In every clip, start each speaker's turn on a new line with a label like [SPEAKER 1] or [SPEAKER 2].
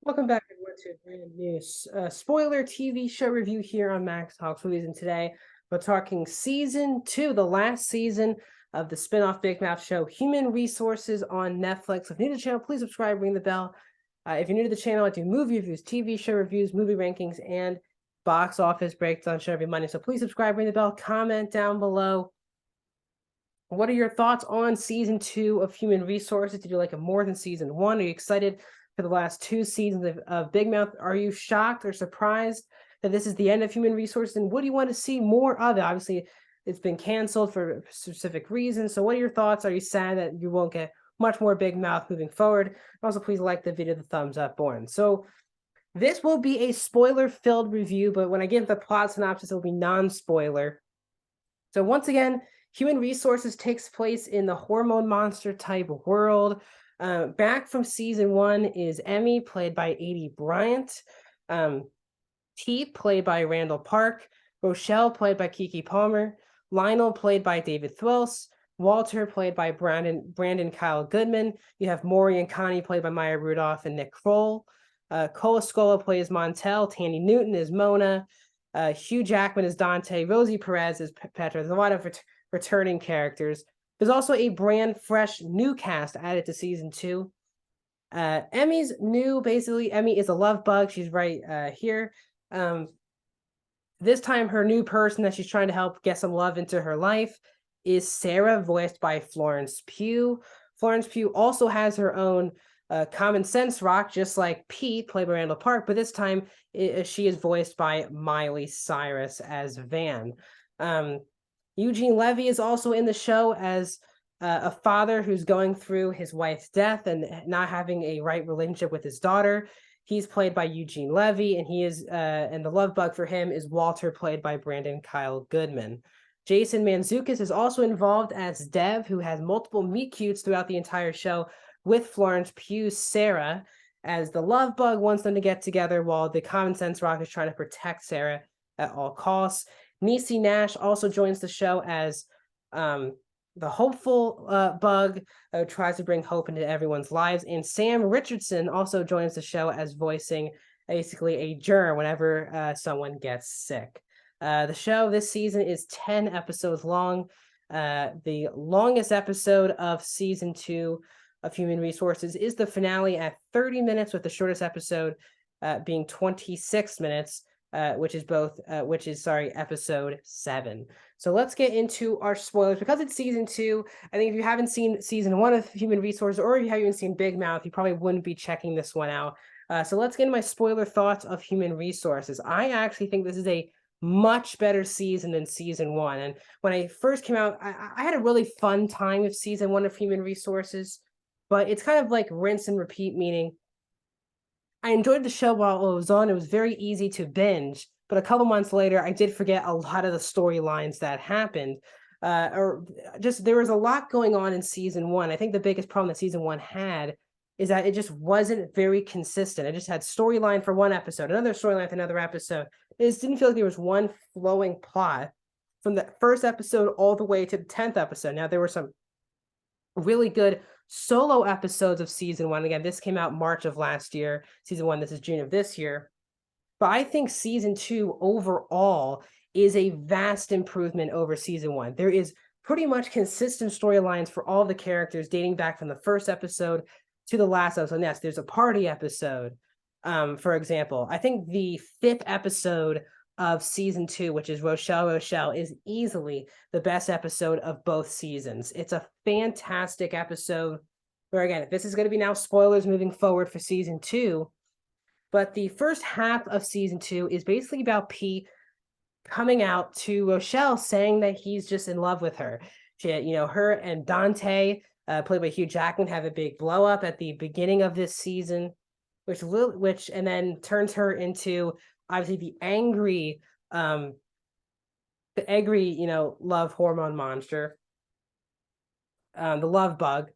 [SPEAKER 1] Welcome back everyone to a brand new spoiler TV show review here on Max Talks Movies. And today we're talking season 2, the last season of the spin-off Big Mouth show, Human Resources on Netflix. If you're new to the channel, please subscribe, ring the bell. If you're new to the channel, I do movie reviews, TV show reviews, movie rankings, and box office breakdown show every Monday. So please subscribe, ring the bell, comment down below. What are your thoughts on season 2 of Human Resources? Did you like it more than season 1? Are you excited for the last 2 seasons of Big Mouth? Are you shocked or surprised that this is the end of Human Resources? And what do you want to see more of it? Obviously, it's been canceled for specific reasons. So what are your thoughts? Are you sad that you won't get much more Big Mouth moving forward? Also, please like the video, the thumbs up button. So this will be a spoiler-filled review, but when I give the plot synopsis, it will be non-spoiler. So once again, Human Resources takes place in the hormone monster type world. Back from season 1 is Emmy, played by Aidy Bryant. T, played by Randall Park. Rochelle, played by Kiki Palmer. Lionel, played by David Thwels. Walter, played by Brandon Kyle Goodman. You have Maury and Connie, played by Maya Rudolph and Nick Kroll. Cola Scola plays Montel. Tandy Newton is Mona. Hugh Jackman is Dante. Rosie Perez is Petra. There's a lot of returning characters. There's also a brand fresh new cast added to season 2. Emmy's new, basically, Emmy is a love bug. She's right here. This time, her new person that she's trying to help get some love into her life is Sarah, voiced by Florence Pugh. Florence Pugh also has her own Common Sense Rock, just like Pete, played by Randall Park, but this time she is voiced by Miley Cyrus as Van. Eugene Levy is also in the show as a father who's going through his wife's death and not having a right relationship with his daughter. He's played by Eugene Levy, and he is and the love bug for him is Walter, played by Brandon Kyle Goodman. Jason Mantzoukas is also involved as Dev, who has multiple meet cutes throughout the entire show with Florence Pugh's Sarah, as the love bug wants them to get together while the Common Sense Rock is trying to protect Sarah at all costs. Niecy Nash also joins the show as the hopeful bug, tries to bring hope into everyone's lives. And Sam Richardson also joins the show as voicing basically a germ whenever someone gets sick. The show this season is 10 episodes long. The longest episode of season 2 of Human Resources is the finale at 30 minutes, with the shortest episode being 26 minutes. Which is episode 7. So let's get into our spoilers. Because it's season 2, I think if you haven't seen season 1 of Human Resources, or if you haven't even seen Big Mouth, you probably wouldn't be checking this one out. So let's get into my spoiler thoughts of Human Resources. I actually think this is a much better season than season 1. And when I first came out, I had a really fun time with season 1 of Human Resources, but it's kind of like rinse and repeat, meaning I enjoyed the show while it was on. It was very easy to binge, but a couple months later, I did forget a lot of the storylines that happened. Or just there was a lot going on in season 1. I think the biggest problem that season 1 had is that it just wasn't very consistent. It just had storyline for one episode, another storyline for another episode. It just didn't feel like there was one flowing plot from the first episode all the way to the 10th episode. Now, there were some really good solo episodes of season 1. Again, this came out March of last year. Season 1, this is June of this year. But I think season 2 overall is a vast improvement over season 1. There is pretty much consistent storylines for all the characters dating back from the first episode to the last episode. Yes, there's a party episode, for example. I think the 5th episode of season 2, which is Rochelle, is easily the best episode of both seasons. It's a fantastic episode where, again, this is going to be now spoilers moving forward for season 2, but the first half of season 2 is basically about Pete coming out to Rochelle saying that he's just in love with her. She, her and Dante, played by Hugh Jackman, have a big blow up at the beginning of this season, which and then turns her into obviously the angry, love hormone monster, the love bug.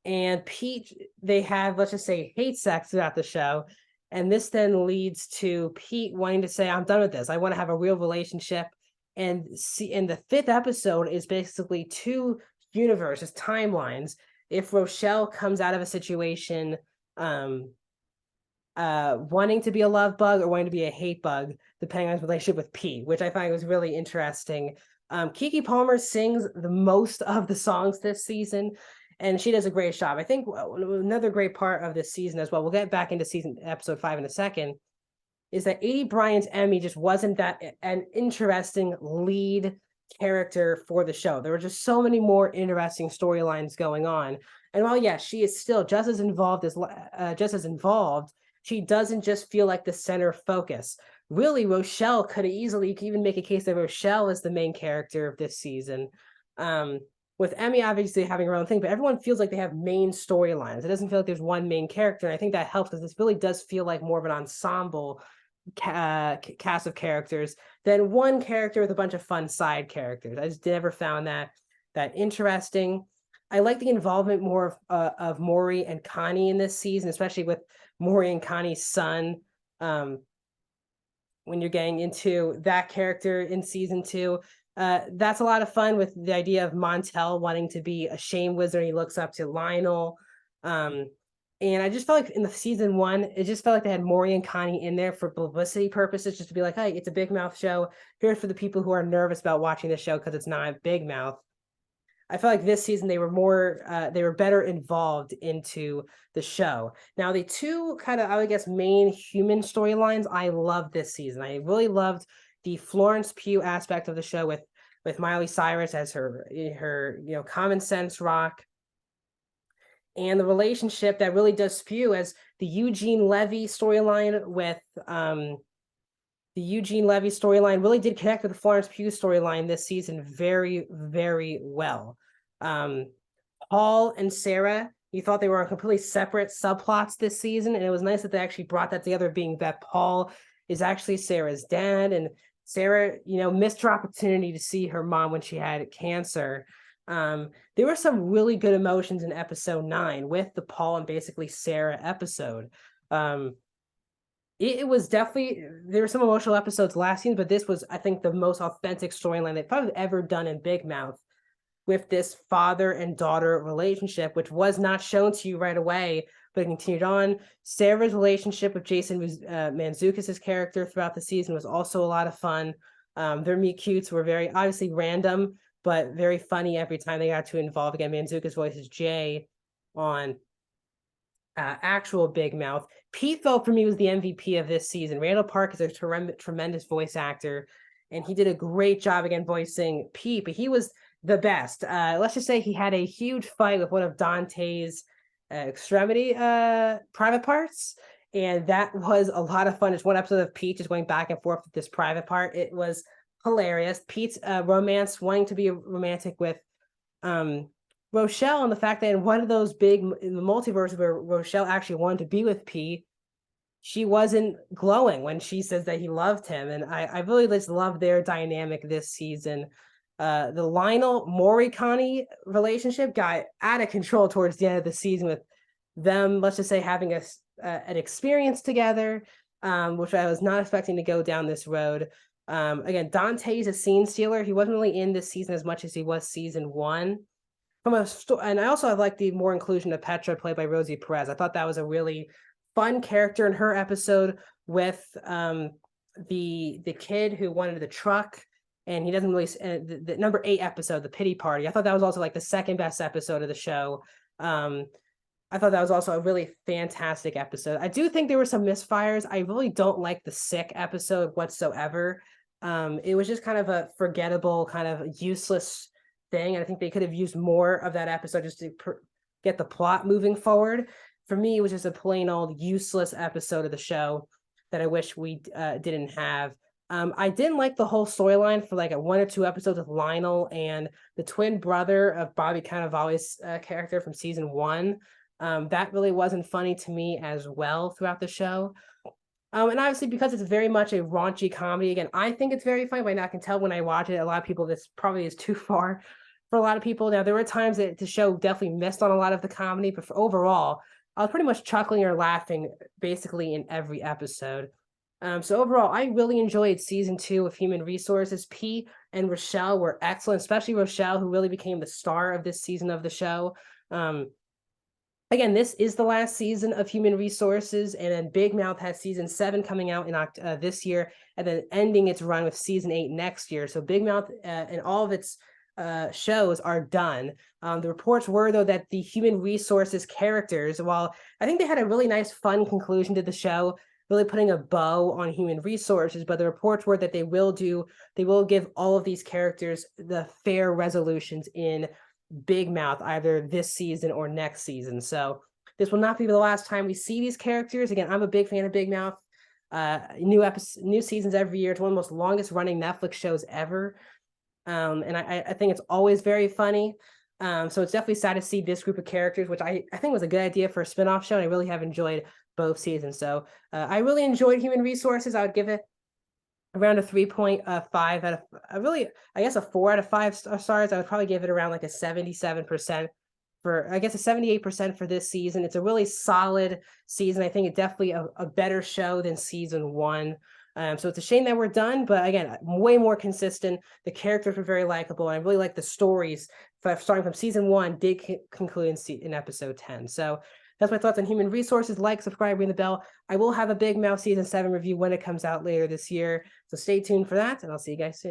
[SPEAKER 1] And Pete, they have, let's just say, hate sex throughout the show. And this then leads to Pete wanting to say, I'm done with this. I want to have a real relationship. And the 5th episode is basically 2 universes, timelines. If Rochelle comes out of a situation wanting to be a love bug or wanting to be a hate bug, depending on his relationship with P, which I find was really interesting. Keke Palmer sings the most of the songs this season, and she does a great job. I think another great part of this season as well, we'll get back into episode 5 in a second, is that Aidy Bryant's Emmy just wasn't that an interesting lead character for the show. There were just so many more interesting storylines going on. And while yes, she is still just as involved, she doesn't just feel like the center focus. Really, Rochelle could have easily, you could even make a case that Rochelle is the main character of this season. With Emmy obviously having her own thing, but everyone feels like they have main storylines. It doesn't feel like there's one main character. And I think that helps because this really does feel like more of an ensemble cast of characters than one character with a bunch of fun side characters. I just never found that interesting. I like the involvement more of Maury and Connie in this season, especially with Maury and Connie's son. When you're getting into that character in season 2, that's a lot of fun with the idea of Montel wanting to be a shame wizard. He looks up to Lionel. And I just felt like in the season 1, it just felt like they had Maury and Connie in there for publicity purposes, just to be like, hey, it's a Big Mouth show. Here's for the people who are nervous about watching the show because it's not Big Mouth. I feel like this season they were better involved into the show. Now, the two kind of, I guess, main human storylines I love this season. I really loved the Florence Pugh aspect of the show with Miley Cyrus as her common sense rock, and the relationship that really does spew as the Eugene Levy storyline with the Eugene Levy storyline really did connect with the Florence Pugh storyline this season very, very well. Paul and Sarah, you thought they were on completely separate subplots this season, and it was nice that they actually brought that together, being that Paul is actually Sarah's dad, and Sarah, missed her opportunity to see her mom when she had cancer. There were some really good emotions in episode 9 with the Paul and basically Sarah episode. It was definitely, there were some emotional episodes last season, but this was, I think, the most authentic storyline they've probably ever done in Big Mouth, with this father and daughter relationship, which was not shown to you right away, but it continued on. Sarah's relationship with Jason Mantzoukas' character throughout the season was also a lot of fun. Their meet cutes were very obviously random, but very funny every time they got to involve. Again, Mantzoukas voices Jay on actual Big Mouth. Pete, though, for me, was the MVP of this season. Randall Park is a tremendous voice actor, and he did a great job again voicing Pete, but he was the best. Let's just say he had a huge fight with one of Dante's extremity private parts, and that was a lot of fun. It's one episode of Pete just going back and forth with this private part. It was hilarious. Pete's romance, wanting to be romantic with Rochelle, and the fact that in one of those big in the multiverse where Rochelle actually wanted to be with Pete, she wasn't glowing when she says that he loved him. And I really just love their dynamic this season. The Lionel Maury Connie relationship got out of control towards the end of the season, with them, let's just say, having an experience together, which I was not expecting to go down this road. Again, Dante's a scene stealer. He wasn't really in this season as much as he was season 1. And I also like the more inclusion of Petra, played by Rosie Perez. I thought that was a really fun character in her episode with the kid who wanted the truck, and he doesn't really the number 8 episode, the pity party. I thought that was also like the second best episode of the show. I thought that was also a really fantastic episode. I do think there were some misfires. I really don't like the sick episode whatsoever. It was just kind of a forgettable, kind of useless thing, and I think they could have used more of that episode just to get the plot moving forward. For me, it was just a plain old useless episode of the show that I wish we didn't have. I didn't like the whole storyline for like 1 or 2 episodes with Lionel and the twin brother of Bobby Cannavale's character from season 1. That really wasn't funny to me as well throughout the show. And obviously, because it's very much a raunchy comedy, again, I think it's very funny, but I can tell when I watch it, a lot of people, this probably is too far for a lot of people. Now, there were times that the show definitely missed on a lot of the comedy, but overall, I was pretty much chuckling or laughing basically in every episode. So overall, I really enjoyed season 2 of Human Resources. P and Rochelle were excellent, especially Rochelle, who really became the star of this season of the show. Again, this is the last season of Human Resources, and then Big Mouth has season 7 coming out in this year, and then ending its run with season 8 next year. So Big Mouth and all of its shows are done. The reports were, though, that the Human Resources characters, while I think they had a really nice, fun conclusion to the show, really putting a bow on Human Resources, but the reports were that they will give all of these characters the fair resolutions in Big Mouth either this season or next season. So this will not be the last time we see these characters. Again, I'm a big fan of Big Mouth. New seasons every year. It's one of the most longest running Netflix shows ever. And I think it's always very funny. So it's definitely sad to see this group of characters, which I think was a good idea for a spinoff show. And I really have enjoyed both seasons. So I really enjoyed Human Resources. I would give it around a 3.5 out of I guess a 4 out of 5 stars. I would probably give it around like a 77% for, I guess, a 78% for this season. It's a really solid season. I think it's definitely a better show than season 1. So it's a shame that we're done, but again, way more consistent. The characters were very likable, and I really like the stories starting from season 1 did conclude in episode 10. So that's my thoughts on Human Resources. Like, subscribe, ring the bell. I will have a Big Mouth season 7 review when it comes out later this year. So stay tuned for that, and I'll see you guys soon.